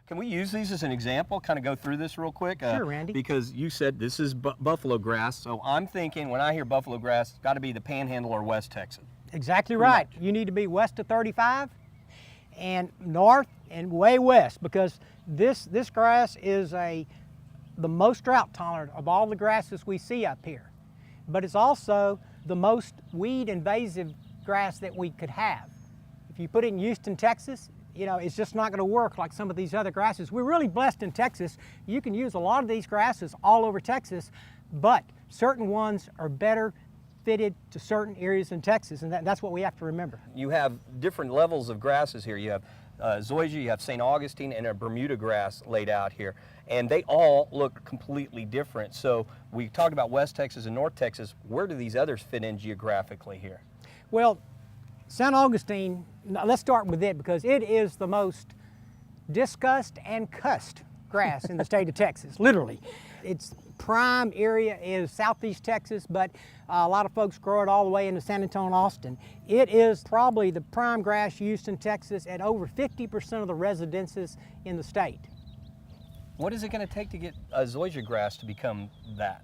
Can we use these as an example, kind of go through this real quick? Sure, Randy. Because you said this is buffalo grass, so I'm thinking when I hear buffalo grass, it's got to be the Panhandle or West Texas. Exactly right. You need to be west of 35 and north and way west, because this grass is the most drought tolerant of all the grasses we see up here. But it's also the most weed invasive grass that we could have. If you put it in Houston, Texas, you know, it's just not going to work like some of these other grasses. We're really blessed in Texas. You can use a lot of these grasses all over Texas, but certain ones are better fitted to certain areas in Texas, and that's what we have to remember. You have different levels of grasses here. You have zoysia, you have St. Augustine, and a Bermuda grass laid out here. And they all look completely different. So we talked about West Texas and North Texas. Where do these others fit in geographically here? Well, St. Augustine, let's start with it because it is the most discussed and cussed grass in the state of Texas, literally. Its prime area is southeast Texas, but a lot of folks grow it all the way into San Antonio, Austin. It is probably the prime grass used in Texas at over 50% of the residences in the state. What is it going to take to get a zoysia grass to become that?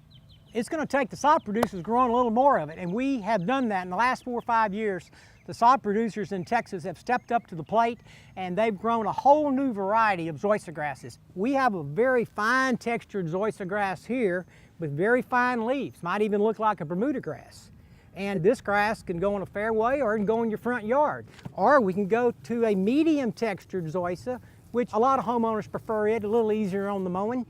It's going to take the sod producers growing a little more of it, and we have done that in the last 4 or 5 years. The sod producers in Texas have stepped up to the plate, and they've grown a whole new variety of zoysia grasses. We have a very fine textured zoysia grass here with very fine leaves, might even look like a Bermuda grass. And this grass can go in a fairway or it can go in your front yard. Or we can go to a medium textured zoysia, which a lot of homeowners prefer it, a little easier on the mowing.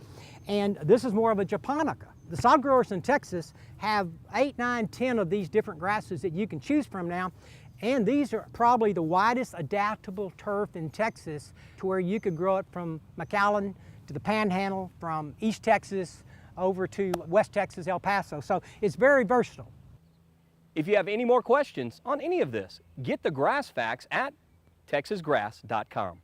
And this is more of a japonica. The sod growers in Texas have 8, 9, 10 of these different grasses that you can choose from now. And these are probably the widest adaptable turf in Texas to where you could grow it from McAllen to the Panhandle, from East Texas over to West Texas, El Paso. So it's very versatile. If you have any more questions on any of this, get the grass facts at texasgrass.com.